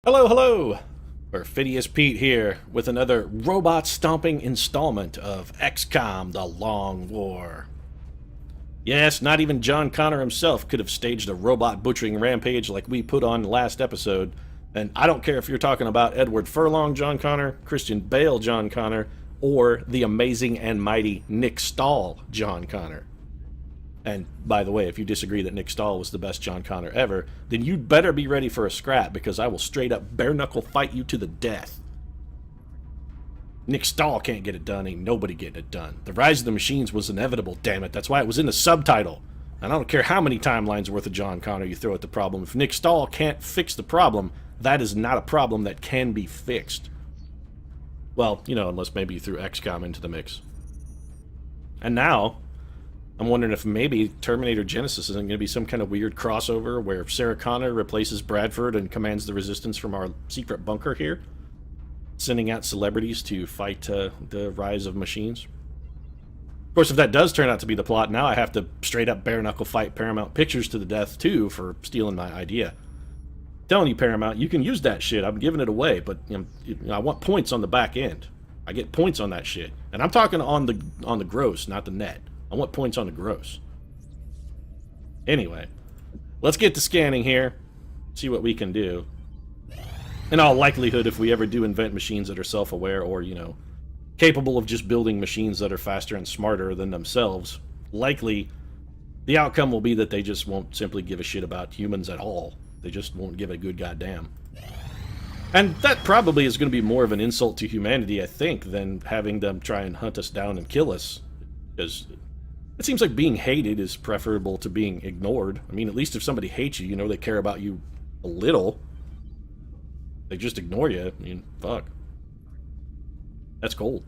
Hello, hello! Perfidious Pete here with another robot-stomping installment of XCOM: The Long War. Yes, not even John Connor himself could have staged a robot butchering rampage like we put on last episode, and I don't care if you're talking about Edward Furlong John Connor, Christian Bale John Connor, or the amazing and mighty Nick Stahl John Connor. And by the way, if you disagree that Nick Stahl was the best John Connor ever, then you'd better be ready for a scrap, because I will straight up bare knuckle fight you to the death. Nick Stahl can't get it done, ain't nobody getting it done. The Rise of the Machines was inevitable, damn it. That's why it was in the subtitle. And I don't care how many timelines worth of John Connor you throw at the problem. If Nick Stahl can't fix the problem, that is not a problem that can be fixed. Well, you know, unless maybe you threw XCOM into the mix. And now I'm wondering if maybe Terminator Genesis isn't going to be some kind of weird crossover where Sarah Connor replaces Bradford and commands the resistance from our secret bunker here, sending out celebrities to fight the rise of machines. Of course, if that does turn out to be the plot, now I have to straight up bare knuckle fight Paramount Pictures to the death too for stealing my idea. Telling you, Paramount, you can use that shit. I'm giving it away, but you know, I want points on the back end. I get points on that shit, and I'm talking on the gross, not the net. I want points on the gross. Anyway, let's get to scanning here, see what we can do. In all likelihood, if we ever do invent machines that are self-aware or, you know, capable of just building machines that are faster and smarter than themselves, likely the outcome will be that they just won't simply give a shit about humans at all. They just won't give a good goddamn. And that probably is going to be more of an insult to humanity, I think, than having them try and hunt us down and kill us. Because it seems like being hated is preferable to being ignored. I mean, at least if somebody hates you, you know they care about you a little. They just ignore you. I mean, fuck. That's cold.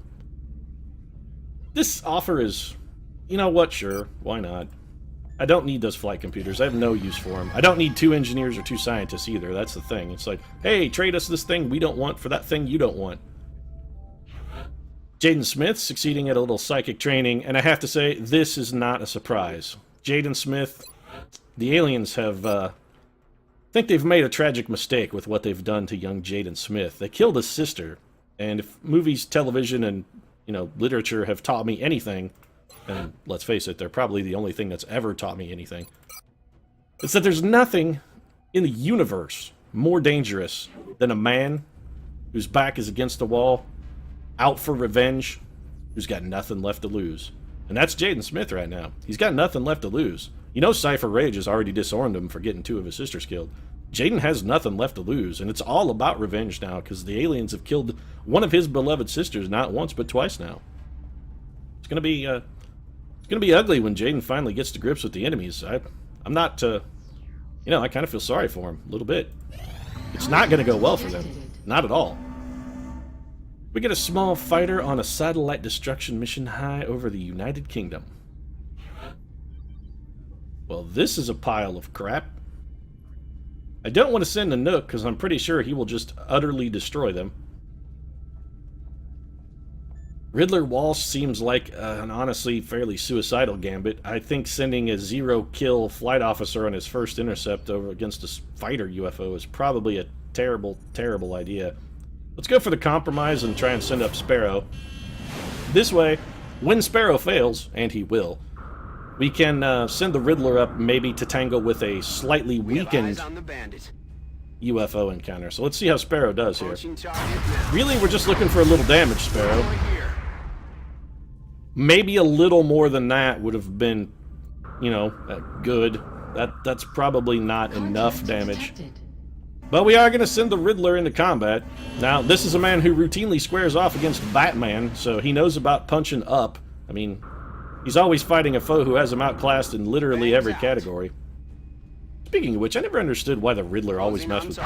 This offer is, you know what, sure, why not? I don't need those flight computers. I have no use for them. I don't need 2 engineers or 2 scientists either. That's the thing. It's like, hey, trade us this thing we don't want for that thing you don't want. Jaden Smith succeeding at a little psychic training, and I have to say, this is not a surprise. Jaden Smith, the aliens have, think they've made a tragic mistake with what they've done to young Jaden Smith. They killed his sister, and if movies, television, and, you know, literature have taught me anything, and let's face it, they're probably the only thing that's ever taught me anything, it's that there's nothing in the universe more dangerous than a man whose back is against the wall, out for revenge, who's got nothing left to lose. And that's Jaden Smith right now. He's got nothing left to lose. You know Cypher Rage has already disowned him for getting 2 of his sisters killed. Jaden has nothing left to lose, and it's all about revenge now, because the aliens have killed one of his beloved sisters not once but twice now. It's gonna be ugly when Jaden finally gets to grips with the enemies. I'm not, you know, I kind of feel sorry for him a little bit. It's not gonna go well for them. Not at all. We get a small fighter on a satellite destruction mission high over the United Kingdom. Well, this is a pile of crap. I don't want to send a Nook, because I'm pretty sure he will just utterly destroy them. Riddler Walsh seems like an honestly fairly suicidal gambit. I think sending a 0-kill flight officer on his first intercept over against a fighter UFO is probably a terrible, terrible idea. Let's go for the compromise and try and send up Sparrow. This way, when Sparrow fails, and he will, we can send the Riddler up maybe to tangle with a slightly weakened UFO encounter. So let's see how Sparrow does here. Really, we're just looking for a little damage, Sparrow. Maybe a little more than that would have been, you know, good. That's probably not enough damage. But we are going to send the Riddler into combat. Now, this is a man who routinely squares off against Batman, so he knows about punching up. I mean, he's always fighting a foe who has him outclassed in literally every category. Speaking of which, I never understood why the Riddler always messed with...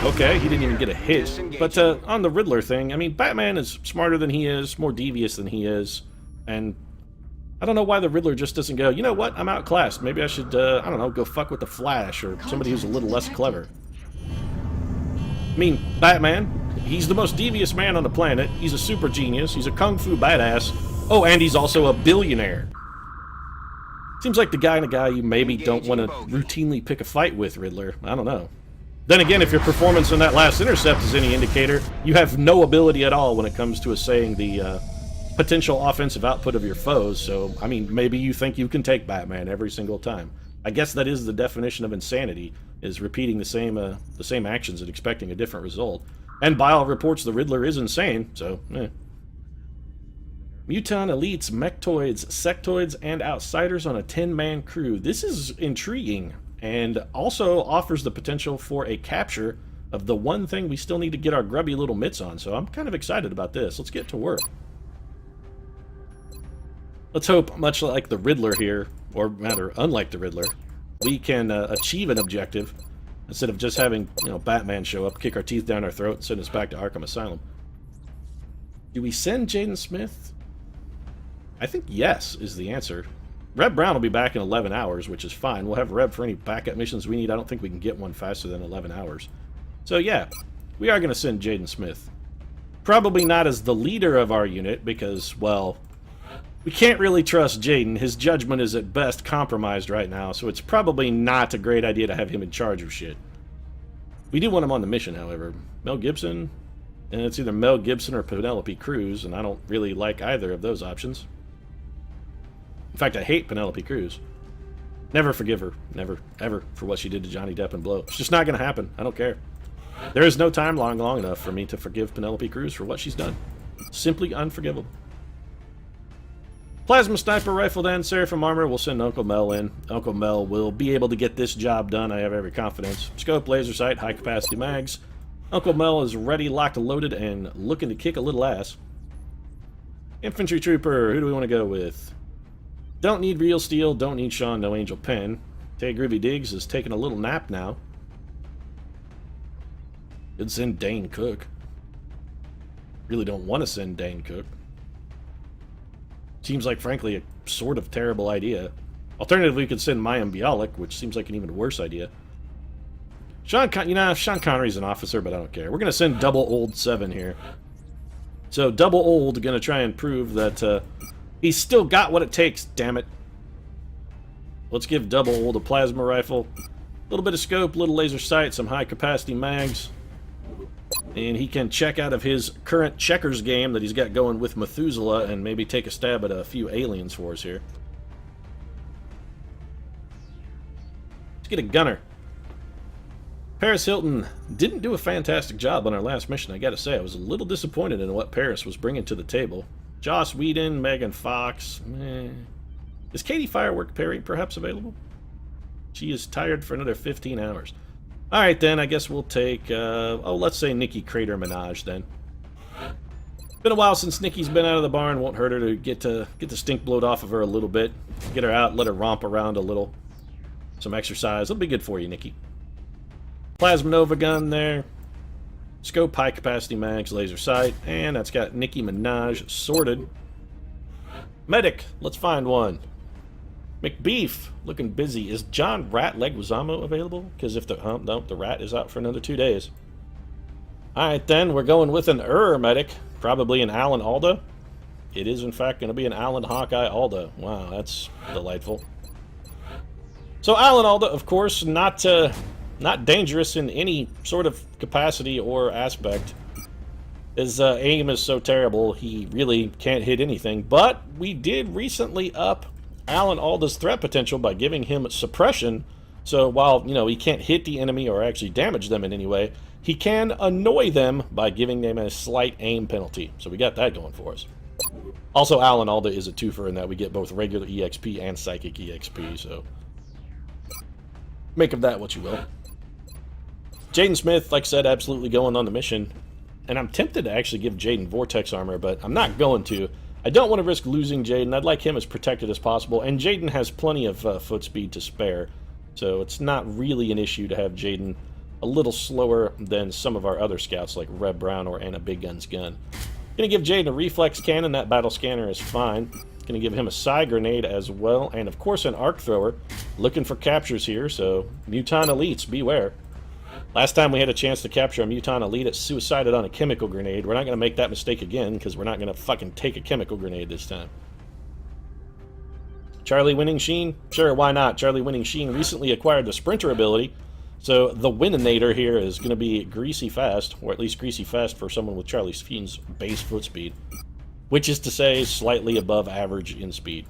Okay, he didn't even get a hit. But on the Riddler thing, I mean, Batman is smarter than he is, more devious than he is, and I don't know why the Riddler just doesn't go, you know what, I'm outclassed. Maybe I should, I don't know, go fuck with the Flash or somebody who's a little less clever. I mean, Batman, he's the most devious man on the planet. He's a super genius. He's a kung fu badass. Oh, and he's also a billionaire. Seems like the kind of guy you maybe don't want to routinely pick a fight with, Riddler. I don't know. Then again, if your performance in that last intercept is any indicator, you have no ability at all when it comes to assaying the potential offensive output of your foes. So, I mean, maybe you think you can take Batman every single time. I guess that is the definition of insanity, is repeating the same actions and expecting a different result. And by all reports, the Riddler is insane, so, Muton elites, mechtoids, sectoids, and outsiders on a 10-man crew. This is intriguing, and also offers the potential for a capture of the one thing we still need to get our grubby little mitts on, so I'm kind of excited about this. Let's get to work. Let's hope, much like the Riddler here, or rather, unlike the Riddler, we can achieve an objective instead of just having, Batman show up, kick our teeth down our throat, and send us back to Arkham Asylum. Do we send Jaden Smith? I think yes is the answer. Reb Brown will be back in 11 hours, which is fine. We'll have Reb for any backup missions we need. I don't think we can get one faster than 11 hours. So yeah, we are going to send Jaden Smith. Probably not as the leader of our unit, because, well, we can't really trust Jaden. His judgment is at best compromised right now, so it's probably not a great idea to have him in charge of shit. We do want him on the mission, however. Mel Gibson, and it's either Mel Gibson or Penelope Cruz, and I don't really like either of those options. In fact, I hate Penelope Cruz. Never forgive her. Never, ever, for what she did to Johnny Depp and Blow. It's just not going to happen. I don't care. There is no time long enough for me to forgive Penelope Cruz for what she's done. Simply unforgivable. Plasma Sniper Rifle then, Seraphim Armor. We'll send Uncle Mel in. Uncle Mel will be able to get this job done. I have every confidence. Scope, laser sight, high capacity mags. Uncle Mel is ready, locked, and loaded, and looking to kick a little ass. Infantry Trooper. Who do we want to go with? Don't need Real Steel, don't need Sean, no Angel Pen. Tay Groovy Diggs is taking a little nap now. Could send Dane Cook. Really don't want to send Dane Cook. Seems like, frankly, a sort of terrible idea. Alternatively, we could send Mayim Bialik, which seems like an even worse idea. Sean Connery's an officer, but I don't care. We're going to send Double Old 7 here. So, Double Old going to try and prove that... he's still got what it takes, damn it. Let's give Double Old a plasma rifle. A little bit of scope, little laser sight, some high-capacity mags. And he can check out of his current checkers game that he's got going with Methuselah and maybe take a stab at a few aliens for us here. Let's get a gunner. Paris Hilton didn't do a fantastic job on our last mission, I gotta say. I was a little disappointed in what Paris was bringing to the table. Joss Whedon, Megan Fox. Is Katie Firework Perry perhaps available? She is tired for another 15 hours. Alright then, I guess we'll take, let's say Nikki Crater Minaj then. Been a while since Nikki's been out of the barn. Won't hurt her to get the stink blowed off of her a little bit. Get her out, let her romp around a little. Some exercise. It'll be good for you, Nikki. Plasma Nova gun there. Scope, high capacity mags, laser sight, and that's got Nicki Minaj sorted. Medic, let's find one. McBeef, looking busy. Is John Rat Leguizamo available? Because if the rat is out for another 2 days. Alright then, we're going with an medic. Probably an Alan Alda. It is in fact going to be an Alan Hawkeye Alda. Wow, that's delightful. So Alan Alda, of course, not dangerous in any sort of capacity or aspect. His aim is so terrible, he really can't hit anything. But we did recently up Alan Alda's threat potential by giving him suppression. So while, he can't hit the enemy or actually damage them in any way, he can annoy them by giving them a slight aim penalty. So we got that going for us. Also, Alan Alda is a twofer in that we get both regular EXP and psychic EXP, so make of that what you will. Jaden Smith, like I said, absolutely going on the mission. And I'm tempted to actually give Jaden Vortex armor, but I'm not going to. I don't want to risk losing Jaden. I'd like him as protected as possible. And Jaden has plenty of foot speed to spare. So it's not really an issue to have Jaden a little slower than some of our other scouts like Reb Brown or Anna Big Gun's gun. Gonna give Jaden a reflex cannon. That battle scanner is fine. Gonna give him a psi grenade as well. And of course an arc thrower. Looking for captures here, so Muton elites, beware. Last time we had a chance to capture a Muton elite, it suicided on a chemical grenade. We're not going to make that mistake again, because we're not going to fucking take a chemical grenade this time. Charlie Winning Sheen? Sure, why not? Charlie Winning Sheen recently acquired the Sprinter ability, So the Wininator here is going to be greasy fast, or at least greasy fast for someone with Charlie Fiend's base foot speed, which is to say slightly above average in speed.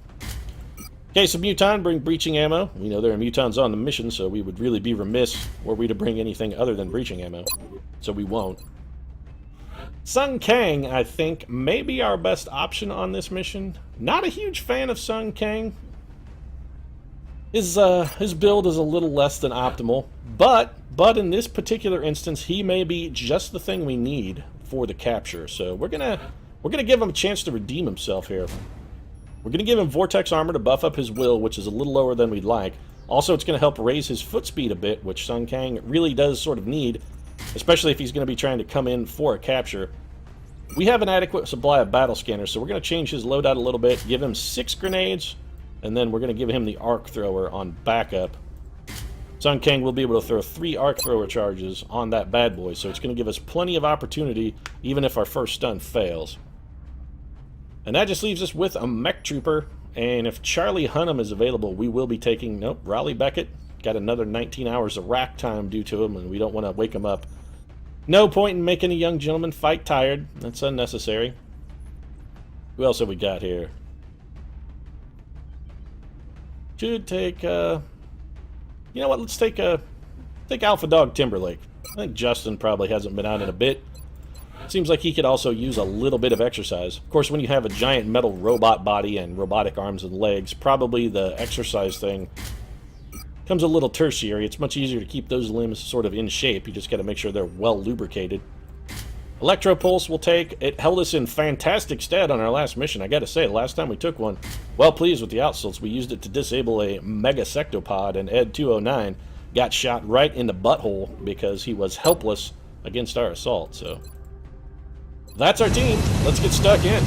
Case of Muton, bring breaching ammo. We know there are Mutons on the mission, so we would really be remiss were we to bring anything other than breaching ammo. So we won't. Sung Kang, I think, may be our best option on this mission. Not a huge fan of Sung Kang. His build is a little less than optimal, but in this particular instance, he may be just the thing we need for the capture. So we're gonna give him a chance to redeem himself here. We're gonna give him Vortex Armor to buff up his will, which is a little lower than we'd like. Also, it's gonna help raise his foot speed a bit, which Sung Kang really does sort of need, especially if he's gonna be trying to come in for a capture. We have an adequate supply of battle scanners, so we're gonna change his loadout a little bit, give him 6 grenades. And then we're going to give him the arc thrower on backup. Sung Kang will be able to throw 3 arc thrower charges on that bad boy, so it's going to give us plenty of opportunity, even if our first stun fails. And that just leaves us with a mech trooper, and if Charlie Hunnam is available, we will be taking... Nope, Raleigh Beckett. Got another 19 hours of rack time due to him, and we don't want to wake him up. No point in making a young gentleman fight tired. That's unnecessary. Who else have we got here? Should take, you know what, let's take Alpha Dog Timberlake. I think Justin probably hasn't been out in a bit. Seems like he could also use a little bit of exercise. Of course, when you have a giant metal robot body and robotic arms and legs, probably the exercise thing comes a little tertiary. It's much easier to keep those limbs sort of in shape. You just got to make sure they're well lubricated. Electro Pulse will take. It held us in fantastic stead on our last mission. I gotta say, the last time we took one, well pleased with the outsults. We used it to disable a Mega Sectopod, and Ed 209 got shot right in the butthole because he was helpless against our assault. So that's our team. Let's get stuck in.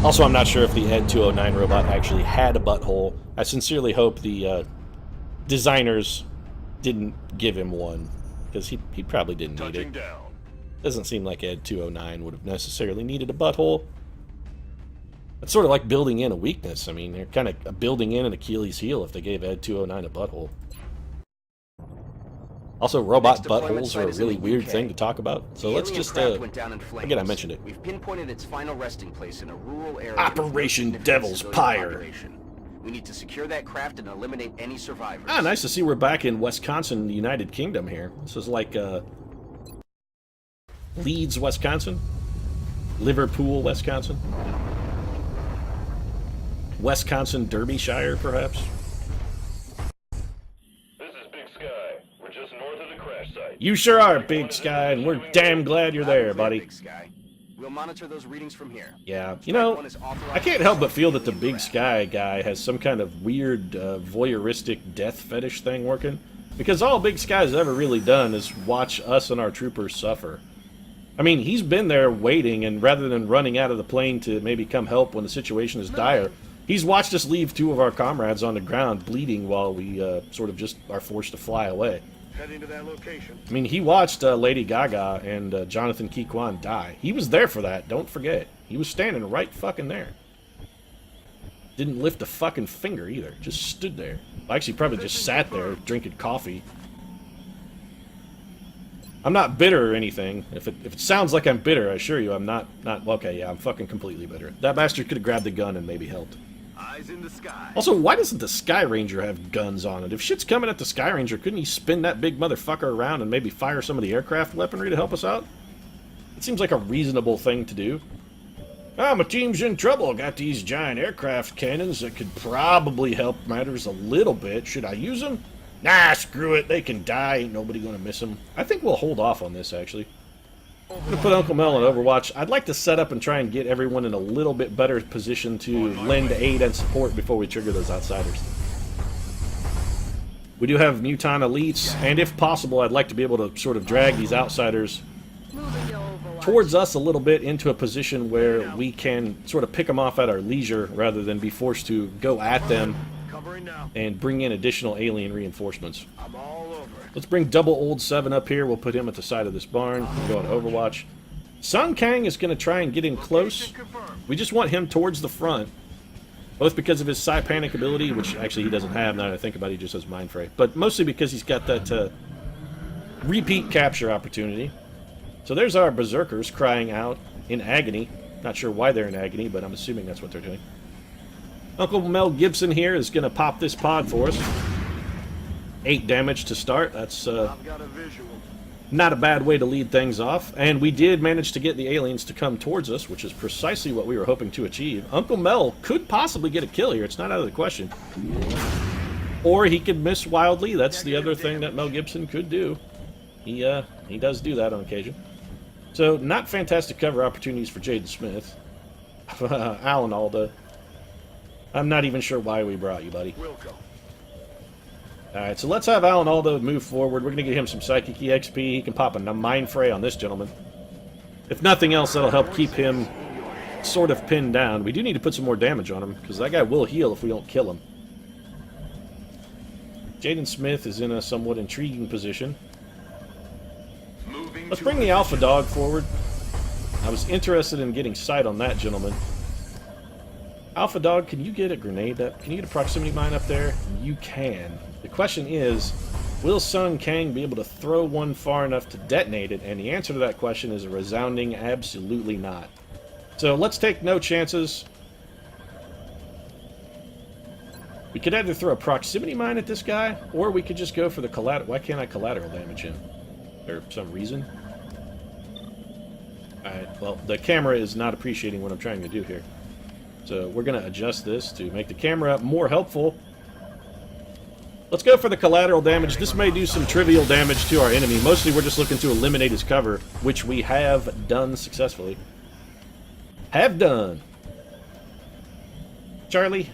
Also, I'm not sure if the Ed 209 robot actually had a butthole. I sincerely hope the designers didn't give him one, because he probably didn't need it. Doesn't seem like Ed 209 would have necessarily needed a butthole. It's sort of like building in a weakness. I mean, they're kind of building in an Achilles heel if they gave Ed 209 a butthole. Also, robot buttholes are a really weird thing to talk about. So let's just, again, I mentioned it. We've pinpointed its final resting place in a rural area. Operation Devil's Pyre. We need to secure that craft and eliminate any survivors. Ah, nice to see we're back in Wisconsin, United Kingdom here. This is like, Leeds, Wisconsin? Liverpool, Wisconsin? Wisconsin, Derbyshire, perhaps? This is Big Sky. We're just north of the crash site. You sure are, Big Sky, and we're damn glad you're there, buddy. Big Sky. We'll monitor those readings from here. Yeah, you know, I can't help but feel that the Big Sky guy has some kind of weird, voyeuristic death fetish thing working. Because all Big Sky's ever really done is watch us and our troopers suffer. I mean, he's been there waiting, and rather than running out of the plane to maybe come help when the situation is dire, he's watched us leave 2 of our comrades on the ground bleeding while we sort of just are forced to fly away. Heading to that location. I mean, he watched Lady Gaga and Jonathan Kikwan die. He was there for that, don't forget. He was standing right fucking there. Didn't lift a fucking finger either, just stood there. Actually, probably just sat there drinking coffee. I'm not bitter or anything. If it sounds like I'm bitter, I assure you I'm not, okay, yeah, I'm fucking completely bitter. That bastard could have grabbed the gun and maybe helped. Eyes in the sky. Also, why doesn't the Sky Ranger have guns on it? If shit's coming at the Sky Ranger, couldn't he spin that big motherfucker around and maybe fire some of the aircraft weaponry to help us out? It seems like a reasonable thing to do. Ah, my team's in trouble. Got these giant aircraft cannons that could probably help matters a little bit. Should I use them? Nah, screw it. They can die. Ain't nobody gonna miss them. I think we'll hold off on this, actually. I'm gonna put Uncle Mel on Overwatch. I'd like to set up and try and get everyone in a little bit better position to lend aid and support before we trigger those outsiders. We do have Muton elites, and if possible, I'd like to be able to sort of drag these outsiders towards us a little bit into a position where we can sort of pick them off at our leisure rather than be forced to go at them and bring in additional alien reinforcements. I'm all over. Let's bring double old 7 up here. We'll put him at the side of this barn. We'll go on Overwatch. Sung Kang is going to try and get in close. We just want him towards the front. Both because of his Psi Panic ability, which actually he doesn't have now that I think about it, he just has Mind Fray. But mostly because he's got that repeat capture opportunity. So there's our Berserkers crying out in agony. Not sure why they're in agony, but I'm assuming that's what they're doing. Uncle Mel Gibson here is going to pop this pod for us. 8 damage to start. That's not a bad way to lead things off. And we did manage to get the aliens to come towards us, which is precisely what we were hoping to achieve. Uncle Mel could possibly get a kill here. It's not out of the question. Or he could miss wildly. That's the other thing that Mel Gibson could do. He does do that on occasion. So, not fantastic cover opportunities for Jaden Smith. Alan Alda. I'm not even sure why we brought you, buddy. Alright, so let's have Alan Alda move forward. We're going to get him some Psychic EXP. He can pop a Mind Fray on this gentleman. If nothing else, that'll help keep him sort of pinned down. We do need to put some more damage on him, because that guy will heal if we don't kill him. Jaden Smith is in a somewhat intriguing position. Let's bring the Alpha Dog forward. I was interested in getting sight on that gentleman. Alpha Dog, can you get a grenade up? Can you get a proximity mine up there? You can. The question is, will Sun Kang be able to throw one far enough to detonate it? And the answer to that question is a resounding absolutely not. So let's take no chances. We could either throw a proximity mine at this guy, or we could just go for the collateral. Why can't I collateral damage him? For some reason? Alright, well, the camera is not appreciating what I'm trying to do here. So we're going to adjust this to make the camera more helpful. Let's go for the collateral damage. This may do some trivial damage to our enemy. Mostly we're just looking to eliminate his cover, which we have done successfully. Have done. Charlie?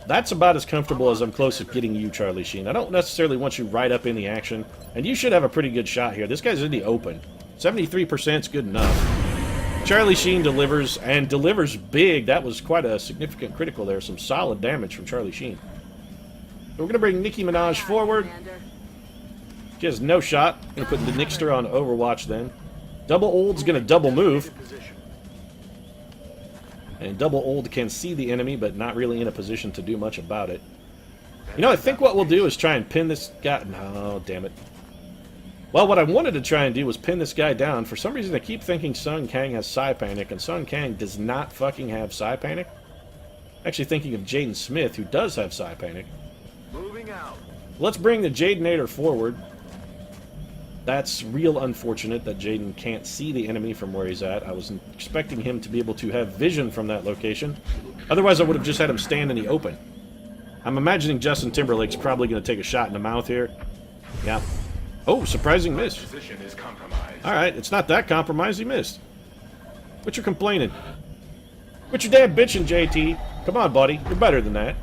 That's about as comfortable as I'm close to getting you, Charlie Sheen. I don't necessarily want you right up in the action. And you should have a pretty good shot here. This guy's in the open. 73% is good enough. Charlie Sheen delivers, and delivers big. That was quite a significant critical there. Some solid damage from Charlie Sheen. So we're going to bring Nicki Minaj forward. She has no shot. Going to put the Nixter on Overwatch then. Double Old's going to double move. And Double Old can see the enemy, but not really in a position to do much about it. You know, I think what we'll do is try and pin this guy... No, damn it. Well, what I wanted to try and do was pin this guy down. For some reason, I keep thinking Sun Kang has Psi Panic, and Sun Kang does not fucking have Psi Panic. Actually thinking of Jaden Smith, who does have Psi Panic. Moving out. Let's bring the Jadenator forward. That's real unfortunate that Jaden can't see the enemy from where he's at. I was expecting him to be able to have vision from that location. Otherwise, I would have just had him stand in the open. I'm imagining Justin Timberlake's probably going to take a shot in the mouth here. Yeah. Oh, surprising miss. Alright, it's not that compromised. He missed. What you complaining? Quit your damn bitching, JT. Come on, buddy. You're better than that.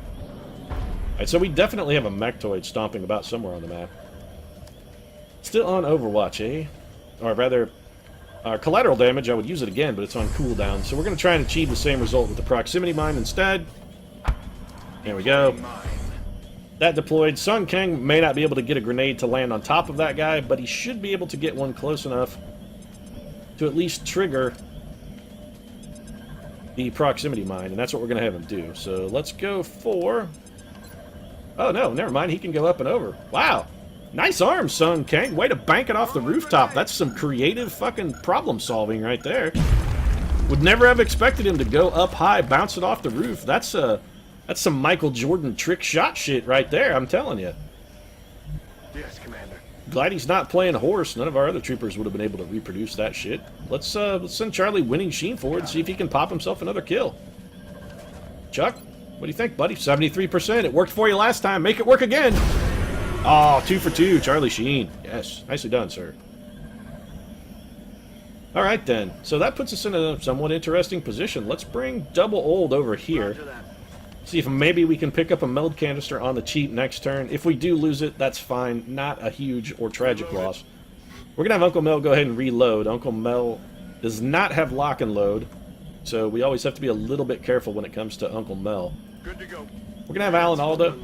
Alright, so we definitely have a Mechtoid stomping about somewhere on the map. Still on Overwatch, eh? Or rather, our collateral damage, I would use it again, but it's on cooldown. So we're going to try and achieve the same result with the proximity mine instead. There we go. That deployed. Sun Kang may not be able to get a grenade to land on top of that guy, but he should be able to get one close enough to at least trigger the proximity mine, and that's what we're going to have him do. So let's go for... Oh, no, never mind. He can go up and over. Wow. Nice arm, Sun Kang. Way to bank it off the rooftop. That's some creative fucking problem solving right there. Would never have expected him to go up high, bounce it off the roof. That's some Michael Jordan trick shot shit right there, I'm telling you. Yes, Commander. Glad he's not playing horse. None of our other troopers would have been able to reproduce that shit. Let's send Charlie winning Sheen forward and see if he can pop himself another kill. Chuck, what do you think, buddy? 73%. It worked for you last time. Make it work again. Oh, 2 for 2, Charlie Sheen. Yes, nicely done, sir. Alright then, so that puts us in a somewhat interesting position. Let's bring Double Old over here. See if maybe we can pick up a meld canister on the cheap next turn. If we do lose it, that's fine. Not a huge or tragic loss. We're going to have Uncle Mel go ahead and reload. Uncle Mel does not have lock and load, so we always have to be a little bit careful when it comes to Uncle Mel. Good to go. We're going to have Alan Alda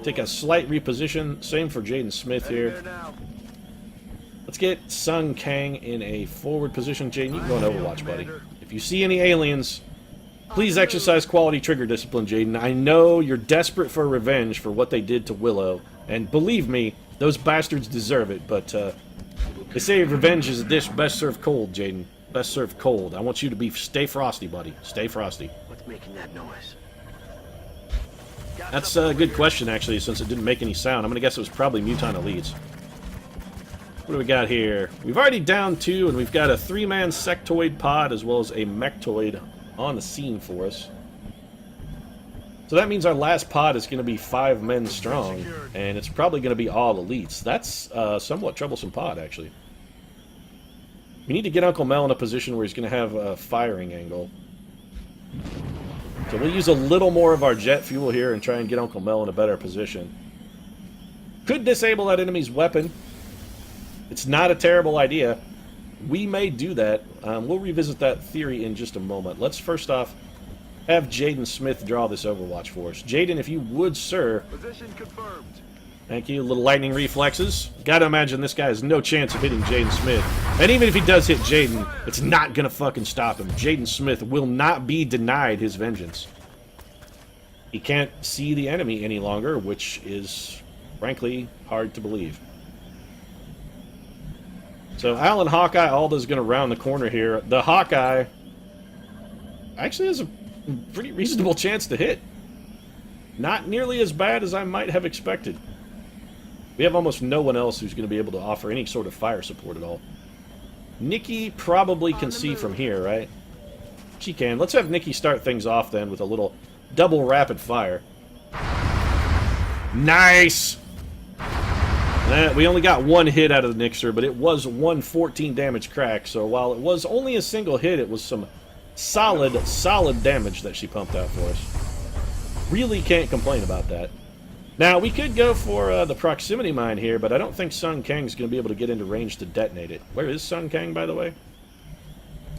take a slight reposition. Same for Jaden Smith here. Let's get Sung Kang in a forward position. Jaden, you can go on Overwatch, buddy. If you see any aliens, please exercise quality trigger discipline, Jaden. I know you're desperate for revenge for what they did to Willow, and believe me, those bastards deserve it, but they say revenge is a dish best served cold, Jaden. Best served cold. I want you to stay frosty, buddy. Stay frosty. What's making that noise? That's a good question, actually, since it didn't make any sound. I'm going to guess it was probably Muton Elites. What do we got here? We've already downed 2, and we've got a 3-man sectoid pod as well as a mechtoid on the scene for us. So that means our last pod is going to be 5 men strong, and it's probably going to be all elites. That's a somewhat troublesome pod, actually. We need to get Uncle Mel in a position where he's going to have a firing angle. So we'll use a little more of our jet fuel here and try and get Uncle Mel in a better position. Could disable that enemy's weapon. It's not a terrible idea. We may do that. We'll revisit that theory in just a moment. Let's first off have Jaden Smith draw this Overwatch for us. Jaden, if you would, sir. Position confirmed. Thank you. Little lightning reflexes. Gotta imagine this guy has no chance of hitting Jaden Smith. And even if he does hit Jaden, it's not gonna fucking stop him. Jaden Smith will not be denied his vengeance. He can't see the enemy any longer, which is, frankly, hard to believe. So Alan Hawkeye Alda's going to round the corner here. The Hawkeye actually has a pretty reasonable chance to hit. Not nearly as bad as I might have expected. We have almost no one else who's going to be able to offer any sort of fire support at all. Nikki probably can see from here, right? She can. Let's have Nikki start things off then with a little double rapid fire. Nice! We only got 1 hit out of the Nixer, but it was 1 14 damage crack, so while it was only a single hit, it was some solid damage that she pumped out for us. Really can't complain about that. Now, we could go for the proximity mine here, but I don't think Sung Kang's going to be able to get into range to detonate it. Where is Sung Kang, by the way?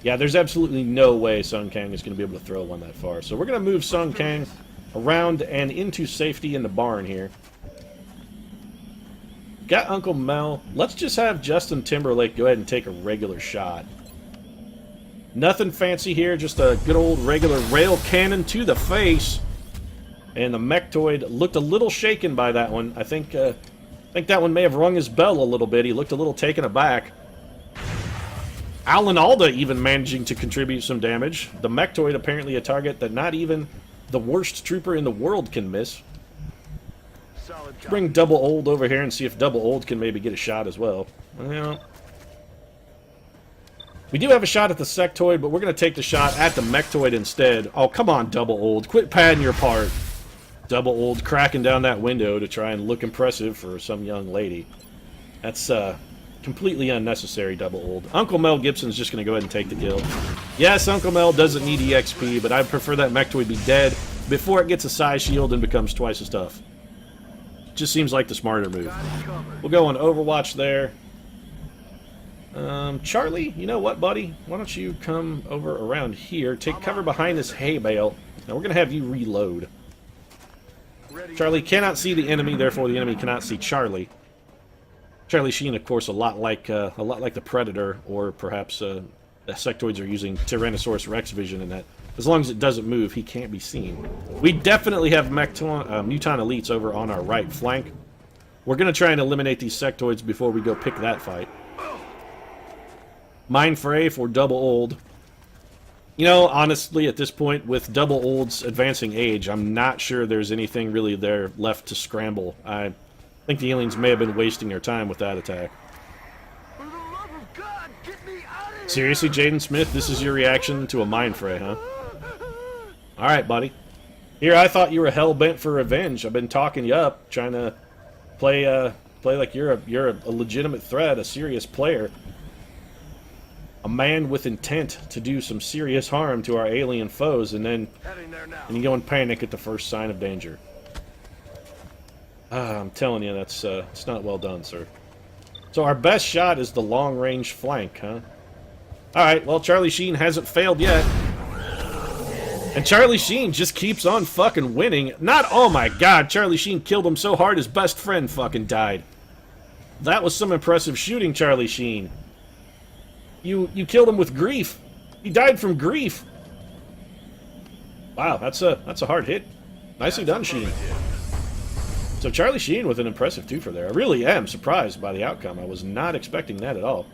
Yeah, there's absolutely no way Sung Kang is going to be able to throw one that far. So we're going to move Sung Kang around and into safety in the barn here. Got Uncle Mel. Let's just have Justin Timberlake go ahead and take a regular shot. Nothing fancy here, just a good old regular rail cannon to the face. And the mechtoid looked a little shaken by that one. I think that one may have rung his bell a little bit. He looked a little taken aback. Alan Alda even managing to contribute some damage. The mechtoid apparently a target that not even the worst trooper in the world can miss. Let's bring Double Old over here and see if Double Old can maybe get a shot as well. Well, we do have a shot at the sectoid, but we're going to take the shot at the mechtoid instead. Oh, come on, Double Old. Quit padding your part. Double Old cracking down that window to try and look impressive for some young lady. That's completely unnecessary, Double Old. Uncle Mel Gibson's just going to go ahead and take the kill. Yes, Uncle Mel doesn't need EXP, but I prefer that mechtoid be dead before it gets a size shield and becomes twice as tough. Just seems like the smarter move. We'll go on Overwatch there. Charlie, you know what, buddy? Why don't you come over around here, take cover behind this hay bale, and we're going to have you reload. Charlie cannot see the enemy, therefore the enemy cannot see Charlie. Charlie Sheen, of course, a lot like the Predator, or perhaps the sectoids are using Tyrannosaurus Rex vision in that. As long as it doesn't move, he can't be seen. We definitely have Muton Elites over on our right flank. We're going to try and eliminate these sectoids before we go pick that fight. Mine Fray for Double Old. You know, honestly, at this point, with Double Old's advancing age, I'm not sure there's anything really there left to scramble. I think the aliens may have been wasting their time with that attack. For the love of God, get me out of here! Seriously, Jaden Smith, this is your reaction to a Mine Fray, huh? Alright, buddy. Here, I thought you were hell-bent for revenge. I've been talking you up, trying to play like you're a legitimate threat, a serious player. A man with intent to do some serious harm to our alien foes, and then you go and panic at the first sign of danger. I'm telling you, that's it's not well done, sir. So our best shot is the long-range flank, huh? Alright, well, Charlie Sheen hasn't failed yet. And Charlie Sheen just keeps on fucking winning. Oh my god, Charlie Sheen killed him so hard his best friend fucking died. That was some impressive shooting, Charlie Sheen. You killed him with grief. He died from grief. Wow, that's a hard hit. Nicely done, Sheen. So Charlie Sheen with an impressive twofer there. I really am surprised by the outcome. I was not expecting that at all.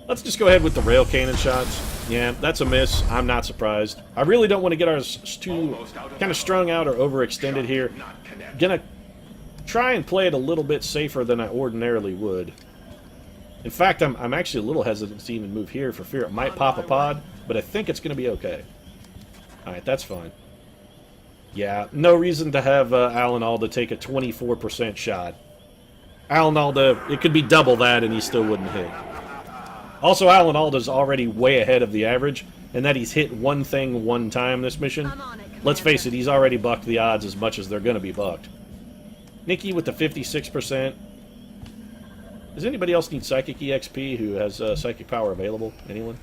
Let's just go ahead with the rail cannon shots. Yeah, that's a miss. I'm not surprised. I really don't want to get ours too kind of strung out or overextended here. Gonna try and play it a little bit safer than I ordinarily would. In fact, I'm actually a little hesitant to even move here for fear it might pop a pod, but I think it's going to be okay. Alright, that's fine. Yeah, no reason to have Alan Alda take a 24% shot. Alan Alda, it could be double that and he still wouldn't hit. Also, Alan Alda's already way ahead of the average, and that he's hit one thing one time this mission. Let's face it, he's already bucked the odds as much as they're going to be bucked. Nikki with the 56%. Does anybody else need Psychic EXP who has Psychic Power available? Anyone?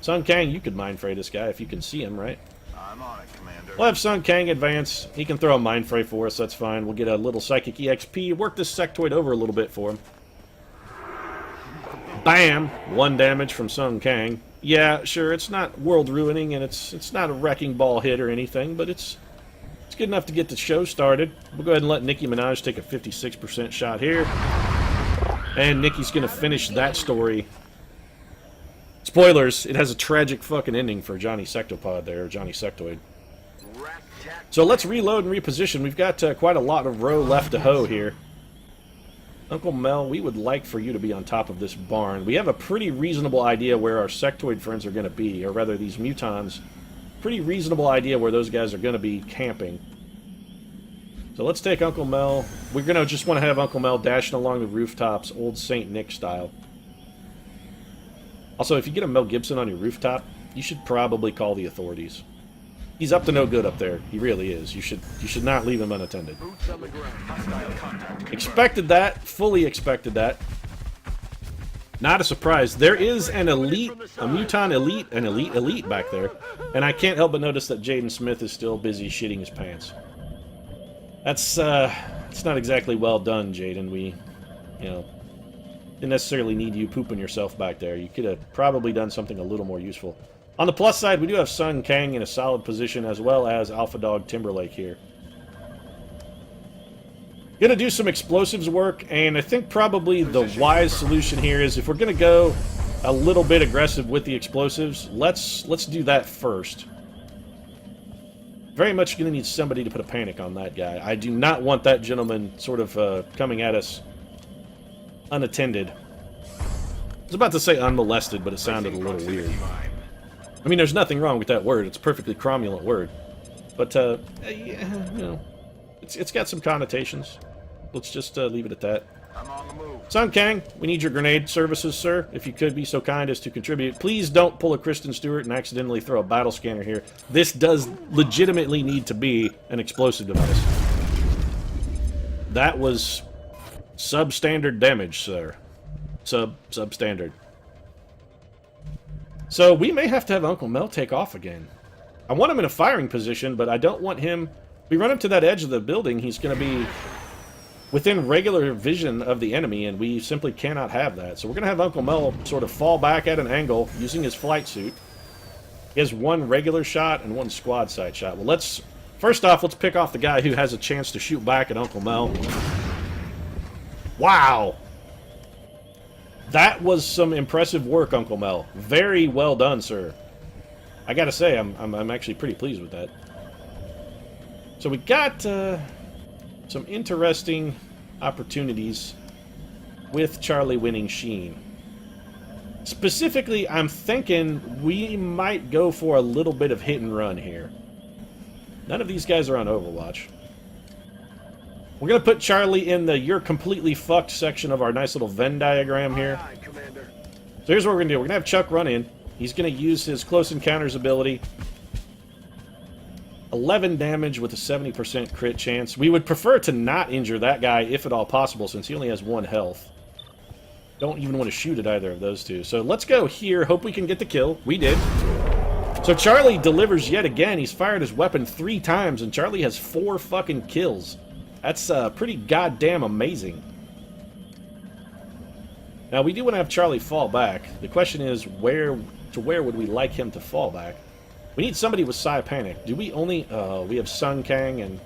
Sun Kang, you could Mind Fray this guy if you can see him, right? I'm on it, Commander. We'll have Sun Kang advance. He can throw a Mind Fray for us, that's fine. We'll get a little Psychic EXP, work this sectoid over a little bit for him. Bam! 1 damage from Sun Kang. Yeah, sure, it's not world-ruining, and it's not a wrecking ball hit or anything, but it's good enough to get the show started. We'll go ahead and let Nicki Minaj take a 56% shot here. And Nikki's going to finish that story. Spoilers, it has a tragic fucking ending for Johnny Sectopod there, Johnny Sectoid. So let's reload and reposition. We've got quite a lot of row left to hoe here. Uncle Mel, we would like for you to be on top of this barn. We have a pretty reasonable idea where our sectoid friends are going to be, or rather these mutons. Pretty reasonable idea where those guys are going to be camping. So let's take Uncle Mel. We're going to just want to have Uncle Mel dashing along the rooftops, old St. Nick style. Also, if you get a Mel Gibson on your rooftop, you should probably call the authorities. He's up to no good up there. He really is. You should not leave him unattended. Expected that. Fully expected that. Not a surprise. There is an elite, a Muton elite, an elite back there. And I can't help but notice that Jaden Smith is still busy shitting his pants. That's, it's not exactly well done, Jaden. We, you know, didn't necessarily need you pooping yourself back there. You could have probably done something a little more useful. On the plus side, we do have Sun Kang in a solid position, as well as Alpha Dog Timberlake here. Gonna do some explosives work, and I think probably the wise solution here is if we're gonna go a little bit aggressive with the explosives, let's do that first. Very much gonna need somebody to put a panic on that guy. I do not want that gentleman sort of coming at us unattended. I was about to say unmolested, but it sounded a little weird. I mean, there's nothing wrong with that word. It's a perfectly cromulent word. But, yeah, you know, it's got some connotations. Let's just leave it at that. I'm on the move. Sun Kang, we need your grenade services, sir. If you could be so kind as to contribute. Please don't pull a Kristen Stewart and accidentally throw a battle scanner here. This does legitimately need to be an explosive device. That was substandard damage, sir. Substandard. So we may have to have Uncle Mel take off again. I want him in a firing position, but I don't want him... If we run him to that edge of the building, he's going to be within regular vision of the enemy, and we simply cannot have that. So we're going to have Uncle Mel sort of fall back at an angle using his flight suit. He has 1 regular shot and 1 squad sight shot. Well, let's... First off, let's pick off the guy who has a chance to shoot back at Uncle Mel. Wow! That was some impressive work, Uncle Mel. Very well done, sir. I gotta say, I'm actually pretty pleased with that. So we got some interesting opportunities with Charlie winning Sheen. Specifically, I'm thinking we might go for a little bit of hit and run here. None of these guys are on Overwatch. We're going to put Charlie in the "you're completely fucked" section of our nice little Venn diagram here. Aye, Commander. So here's what we're going to do. We're going to have Chuck run in. He's going to use his Close Encounters ability. 11 damage with a 70% crit chance. We would prefer to not injure that guy if at all possible, since he only has 1 health. Don't even want to shoot at either of those two. So let's go here. Hope we can get the kill. We did. So Charlie delivers yet again. He's fired his weapon 3 times, and Charlie has 4 fucking kills. That's pretty goddamn amazing. Now, we do want to have Charlie fall back. The question is, where would we like him to fall back? We need somebody with Psi Panic. Do we only... we have Sun Kang and...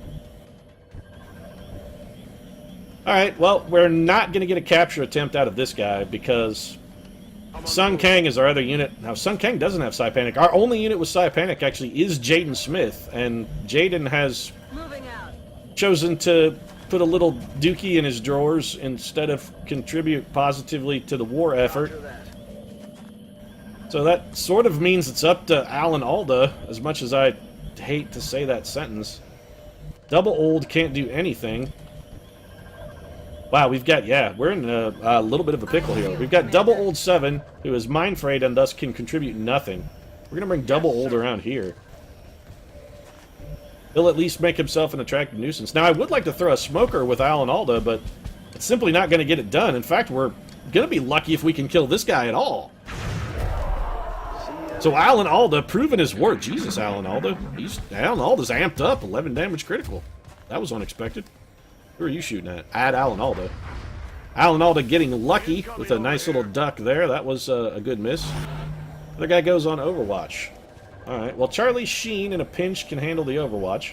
Alright, well, we're not going to get a capture attempt out of this guy because Sun Kang is our other unit. Now, Sun Kang doesn't have Psi Panic. Our only unit with Psi Panic actually is Jaden Smith, and Jaden has chosen to put a little dookie in his drawers instead of contribute positively to the war effort. So that sort of means it's up to Alan Alda, as much as I hate to say that sentence. Double Old can't do anything. Wow, we've got, yeah, we're in a little bit of a pickle here. We've got Double Old 7, who is Mind Frayed and thus can contribute nothing. We're going to bring Double Old around here. He'll at least make himself an attractive nuisance. Now, I would like to throw a smoker with Alan Alda, but it's simply not going to get it done. In fact, we're going to be lucky if we can kill this guy at all. So Alan Alda proving his worth. Jesus, Alan Alda. Alan Alda's amped up. 11 damage critical. That was unexpected. Who are you shooting at? At Alan Alda. Alan Alda getting lucky with a nice little duck there. That was a good miss. The guy goes on Overwatch. Alright, well, Charlie Sheen in a pinch can handle the Overwatch.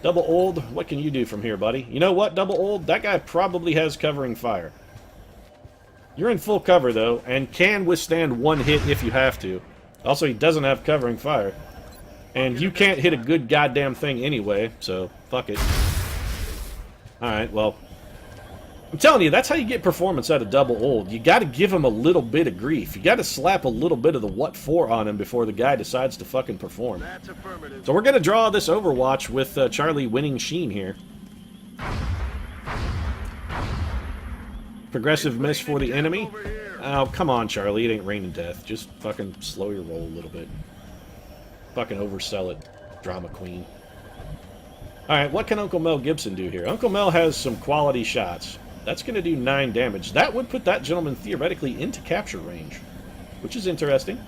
Double Old, what can you do from here, buddy? You know what, Double Old? That guy probably has covering fire. You're in full cover, though, and can withstand one hit if you have to. Also, he doesn't have covering fire. And you can't hit a good goddamn thing anyway, so fuck it. Alright, well, I'm telling you, that's how you get performance out of Double Old. You gotta give him a little bit of grief. You gotta slap a little bit of the what for on him before the guy decides to fucking perform. That's affirmative. So we're gonna draw this Overwatch with Charlie winning Sheen here. Progressive miss for the enemy. Oh, come on, Charlie. It ain't raining death. Just fucking slow your roll a little bit. Fucking oversell it, drama queen. Alright, what can Uncle Mel Gibson do here? Uncle Mel has some quality shots. That's going to do 9 damage. That would put that gentleman theoretically into capture range, which is interesting.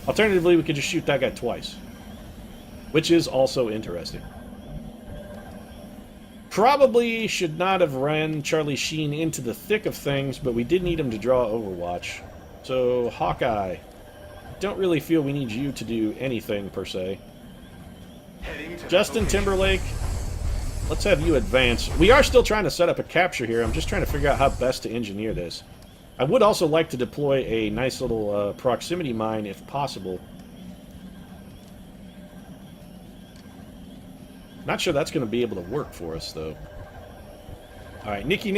Alternatively, we could just shoot that guy twice, which is also interesting. Probably should not have ran Charlie Sheen into the thick of things, but we did need him to draw Overwatch. So, Hawkeye. Don't really feel we need you to do anything, per se. Justin Timberlake, let's have you advance. We are still trying to set up a capture here. I'm just trying to figure out how best to engineer this. I would also like to deploy a nice little proximity mine, if possible. Not sure that's going to be able to work for us, though. Alright, Nikki,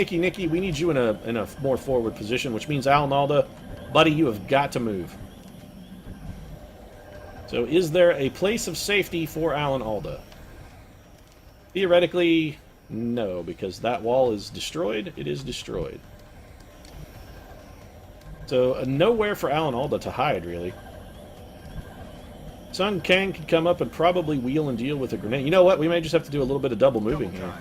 we need you in a more forward position, which means Alan Alda, buddy, you have got to move. So, is there a place of safety for Alan Alda? Theoretically, no, because that wall is destroyed. It is destroyed. So, nowhere for Alan Alda to hide, really. Sun Kang could come up and probably wheel and deal with a grenade. You know what? We may just have to do a little bit of double moving here.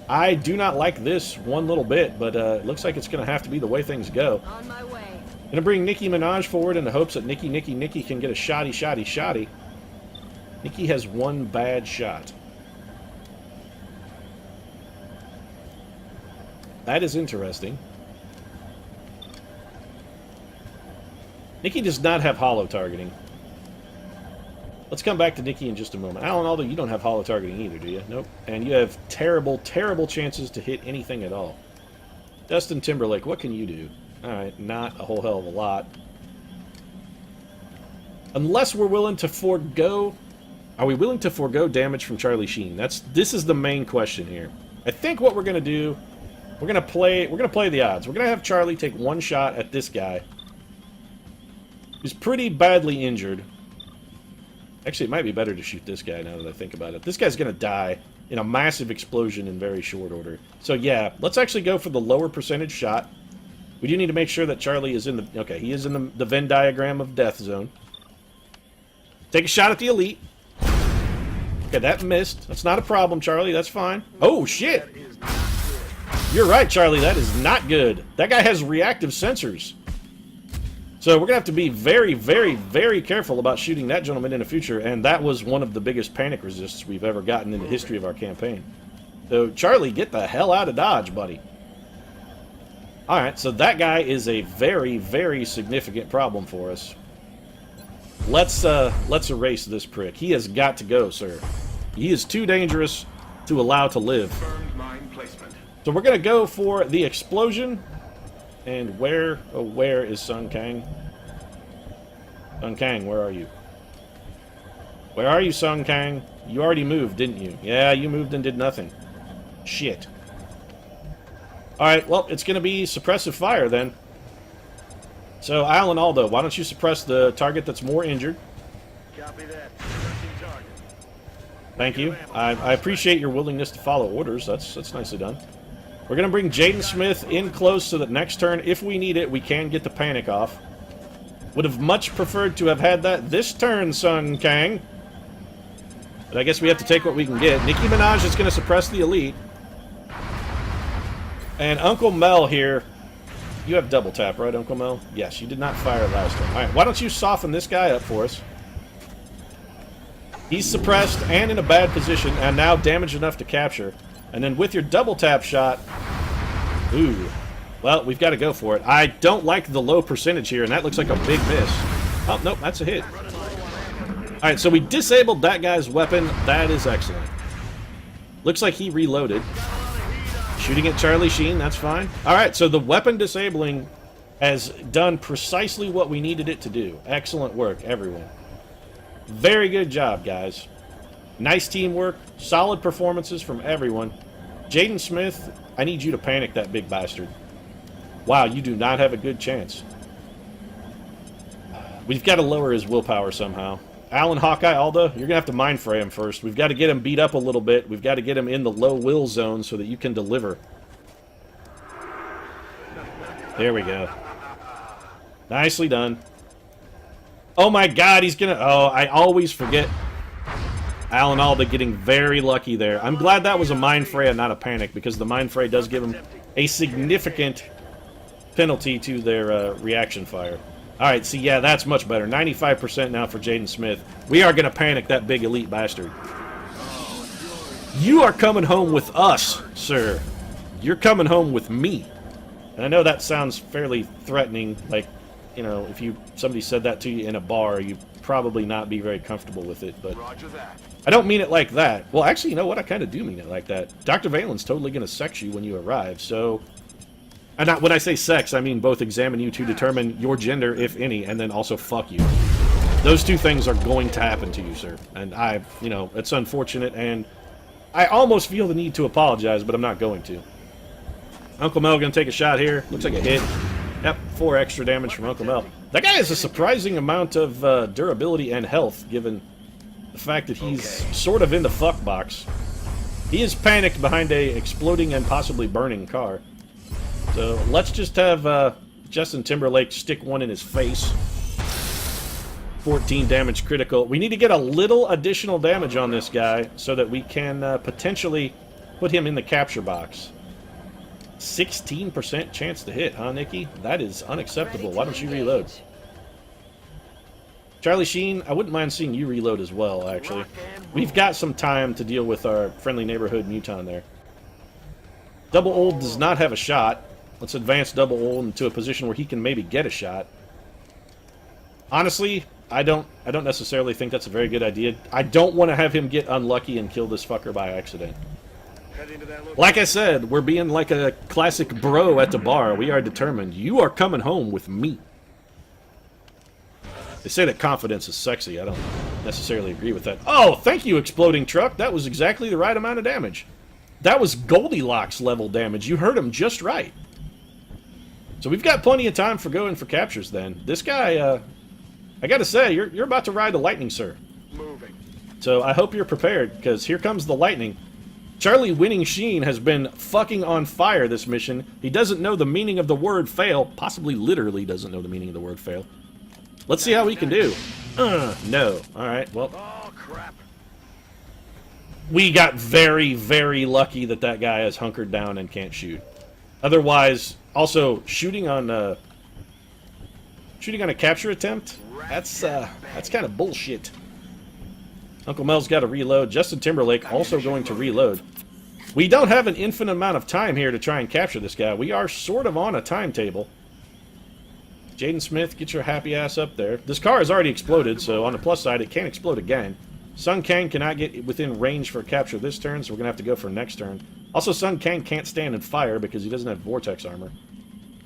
I do not like this one little bit, but it looks like it's going to have to be the way things go. On my way. Gonna bring Nicki Minaj forward in the hopes that Nikki can get a shotty. Nikki has one bad shot. That is interesting. Nikki does not have hollow targeting. Let's come back to Nikki in just a moment. Alan Alda, you don't have hollow targeting either, do you? Nope. And you have terrible, terrible chances to hit anything at all. Justin Timberlake, what can you do? Alright, not a whole hell of a lot. Unless we're willing to forego... Are we willing to forego damage from Charlie Sheen? This is the main question here. I think what we're going to do... We're going to play the odds. We're going to have Charlie take one shot at this guy. He's pretty badly injured. Actually, it might be better to shoot this guy now that I think about it. This guy's going to die in a massive explosion in very short order. So yeah, let's actually go for the lower percentage shot. We do need to make sure that Charlie is in the... Okay, he is in the Venn diagram of death zone. Take a shot at the elite. Okay, that missed. That's not a problem, Charlie. That's fine. Oh, shit! You're right, Charlie. That is not good. That guy has reactive sensors. So we're going to have to be very, very, very careful about shooting that gentleman in the future, and that was one of the biggest panic resists we've ever gotten in the history of our campaign. So, Charlie, get the hell out of Dodge, buddy. Alright, so that guy is a very, very significant problem for us. Let's erase this prick. He has got to go, sir. He is too dangerous to allow to live. So we're gonna go for the explosion. And where is Sun Kang? Sun Kang, where are you? Where are you, Sun Kang? You already moved, didn't you? Yeah, you moved and did nothing. Shit. Alright, well, it's gonna be suppressive fire then. So, Alan Aldo, why don't you suppress the target that's more injured? Copy that. Searching target. Thank you. I appreciate your willingness to follow orders. That's nicely done. We're going to bring Jaden Smith in close so that next turn, if we need it, we can get the panic off. Would have much preferred to have had that this turn, Sun Kang. But I guess we have to take what we can get. Nicki Minaj is going to suppress the elite. And Uncle Mel here. You have double tap, right, Uncle Mel? Yes, you did not fire last turn. Alright, why don't you soften this guy up for us? He's suppressed and in a bad position, and now damaged enough to capture. And then with your double tap shot... Ooh. Well, we've got to go for it. I don't like the low percentage here, and that looks like a big miss. Oh, nope, that's a hit. Alright, so we disabled that guy's weapon. That is excellent. Looks like he reloaded. Shooting at Charlie Sheen, that's fine. Alright, so the weapon disabling has done precisely what we needed it to do. Excellent work, everyone. Very good job, guys. Nice teamwork, solid performances from everyone. Jaden Smith, I need you to panic that big bastard. Wow, you do not have a good chance. We've got to lower his willpower somehow. Alan Hawkeye Aldo, you're going to have to mind fray him first. We've got to get him beat up a little bit. We've got to get him in the low will zone so that you can deliver. There we go. Nicely done. Oh my god, he's going to... Oh, I always forget. Alan Alda getting very lucky there. I'm glad that was a mind fray and not a panic, because the mind fray does give him a significant penalty to their reaction fire. Alright, see, yeah, that's much better. 95% now for Jaden Smith. We are going to panic that big elite bastard. You are coming home with us, sir. You're coming home with me. And I know that sounds fairly threatening, like, you know, if somebody said that to you in a bar, you'd probably not be very comfortable with it, but I don't mean it like that. Well, actually, you know what? I kind of do mean it like that. Dr. Valen's totally going to sex you when you arrive, so... And not, when I say sex, I mean both examine you to determine your gender, if any, and then also fuck you. Those two things are going to happen to you, sir. And you know, it's unfortunate, and I almost feel the need to apologize, but I'm not going to. Uncle Mel going to take a shot here. Looks like a hit. Yep, 4 extra damage from Uncle Mel. That guy has a surprising amount of durability and health, given the fact that he's sort of in the fuck box. He is panicked behind a exploding and possibly burning car. So let's just have Justin Timberlake stick one in his face. 14 damage critical. We need to get a little additional damage on this guy so that we can potentially put him in the capture box. 16% chance to hit, huh, Nikki? That is unacceptable. Why don't you reload? Charlie Sheen, I wouldn't mind seeing you reload as well, actually. We've got some time to deal with our friendly neighborhood muton there. Double Old does not have a shot. Let's advance Double Old into a position where he can maybe get a shot. Honestly, I don't necessarily think that's a very good idea. I don't want to have him get unlucky and kill this fucker by accident. Like I said, we're being like a classic bro at the bar. We are determined. You are coming home with me. They say that confidence is sexy. I don't necessarily agree with that. Oh, thank you, Exploding Truck. That was exactly the right amount of damage. That was Goldilocks level damage. You heard him just right. So we've got plenty of time for going for captures then. This guy, I gotta say, you're about to ride the lightning, sir. Moving. So I hope you're prepared, because here comes the lightning. Charlie Winning Sheen has been fucking on fire this mission. He doesn't know the meaning of the word fail. Possibly literally doesn't know the meaning of the word fail. Let's see how we can do. No. Alright, well. Oh, crap. We got very, very lucky that that guy is hunkered down and can't shoot. Otherwise, also, shooting on a capture attempt, that's kind of bullshit. Uncle Mel's got to reload. Justin Timberlake also going to reload. We don't have an infinite amount of time here to try and capture this guy. We are sort of on a timetable. Jaden Smith, get your happy ass up there. This car has already exploded, so on the plus side, it can't explode again. Sun Kang cannot get within range for capture this turn, so we're going to have to go for next turn. Also, Sun Kang can't stand in fire because he doesn't have Vortex armor.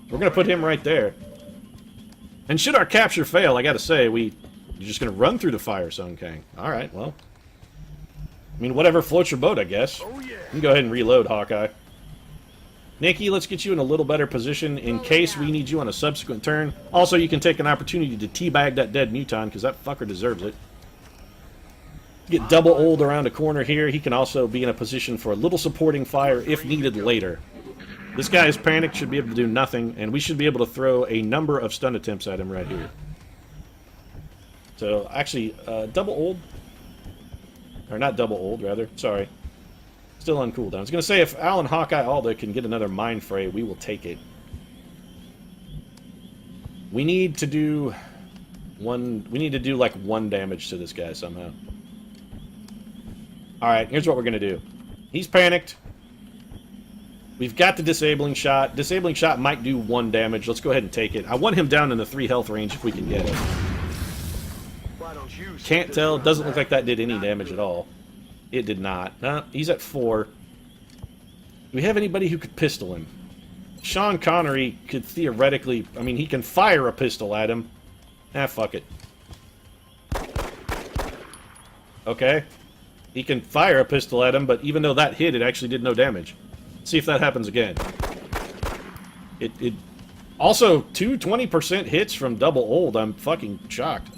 We're going to put him right there. And should our capture fail, I got to say, you're just going to run through the fire, Sun Kang. Alright, well. I mean, whatever floats your boat, I guess. Oh, yeah. You can go ahead and reload, Hawkeye. Nikki, let's get you in a little better position in case we need you on a subsequent turn. Also, you can take an opportunity to teabag that dead Muton, because that fucker deserves it. Get double old around the corner here. He can also be in a position for a little supporting fire if needed later. This guy is panicked, should be able to do nothing, and we should be able to throw a number of stun attempts at him right here. So, actually, double old. Or not double old, rather. Sorry. Still on cooldown. I was going to say, if Alan Hawkeye Alda can get another Mind Fray, we will take it. We need to do like 1 damage to this guy somehow. Alright, here's what we're going to do. He's panicked. We've got the Disabling Shot. Disabling Shot might do 1 damage. Let's go ahead and take it. I want him down in the 3 health range if we can get it. Why don't you Can't tell. Doesn't look like that did any damage at all. It did not. No, he's at 4. Do we have anybody who could pistol him? Sean Connery could theoretically... I mean, he can fire a pistol at him. Ah, fuck it. Okay. He can fire a pistol at him, but even though that hit, it actually did no damage. See if that happens again. It also, 20% hits from double old. I'm fucking shocked.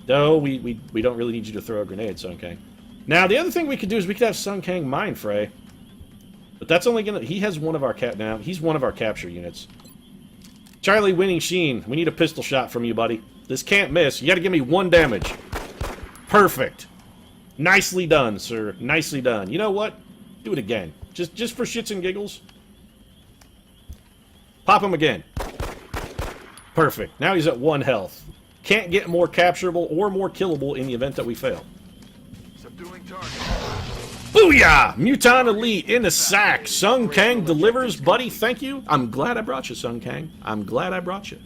No, we don't really need you to throw a grenade, Sun Kang. Now, the other thing we could do is we could have Sun Kang Mind Fray. But that's only gonna... He has one of our now. He's one of our capture units. Charlie Winning Sheen, we need a pistol shot from you, buddy. This can't miss. You gotta give me 1 damage. Perfect. Nicely done, sir. Nicely done. You know what? Do it again. Just for shits and giggles. Pop him again. Perfect. Now he's at 1 health. Can't get more capturable or more killable in the event that we fail. Subduing target. Booyah! Muton Elite in the sack. Sun Kang delivers, buddy. Thank you. I'm glad I brought you, Sun Kang. I'm glad I brought you.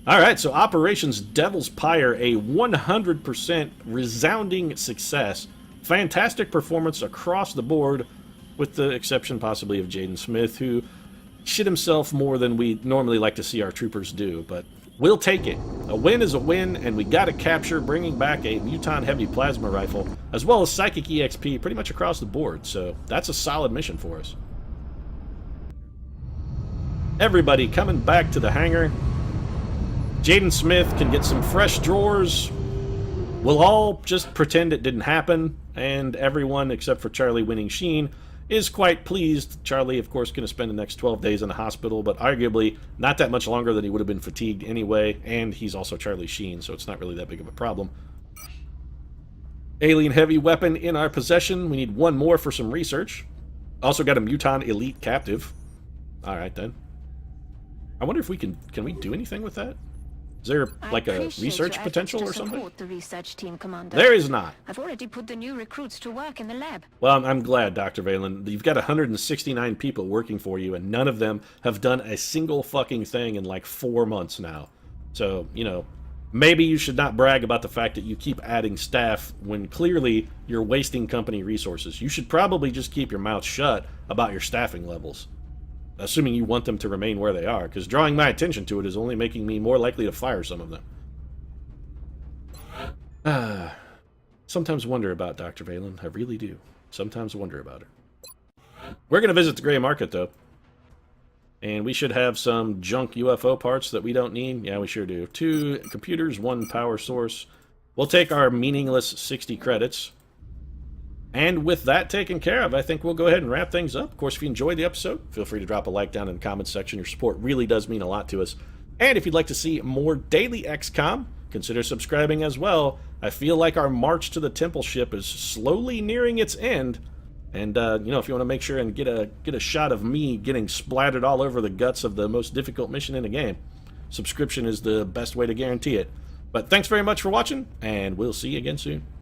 Alright, so Operations Devil's Pyre, a 100% resounding success. Fantastic performance across the board, with the exception possibly of Jaden Smith, who shit himself more than we normally like to see our troopers do, but we'll take it. A win is a win, and we got to capture, bringing back a Muton Heavy Plasma Rifle, as well as Psychic EXP pretty much across the board, so that's a solid mission for us. Everybody coming back to the hangar. Jaden Smith can get some fresh drawers. We'll all just pretend it didn't happen, and everyone except for Charlie Winning Sheen is quite pleased. Charlie, of course, going to spend the next 12 days in the hospital, but arguably not that much longer than he would have been fatigued anyway, and he's also Charlie Sheen, so it's not really that big of a problem. Alien heavy weapon in our possession. We need 1 more for some research. Also got a Muton Elite Captive. Alright then. I wonder if we can we do anything with that? Is there like a research potential or something? The research team, Commander. There is not. I've already put the new recruits to work in the lab. Well, I'm glad, Dr. Valen. You've got 169 people working for you, and none of them have done a single fucking thing in like 4 months now. So, you know, maybe you should not brag about the fact that you keep adding staff when clearly you're wasting company resources. You should probably just keep your mouth shut about your staffing levels. Assuming you want them to remain where they are, because drawing my attention to it is only making me more likely to fire some of them. Sometimes wonder about Dr. Valen. I really do. Sometimes wonder about her. We're going to visit the gray market, though. And we should have some junk UFO parts that we don't need. Yeah, we sure do. 2 computers, 1 power source. We'll take our meaningless 60 credits. And with that taken care of, I think we'll go ahead and wrap things up. Of course, if you enjoyed the episode, feel free to drop a like down in the comments section. Your support really does mean a lot to us. And if you'd like to see more daily XCOM, consider subscribing as well. I feel like our march to the temple ship is slowly nearing its end. And, you know, if you want to make sure and get a shot of me getting splattered all over the guts of the most difficult mission in the game, subscription is the best way to guarantee it. But thanks very much for watching, and we'll see you again soon.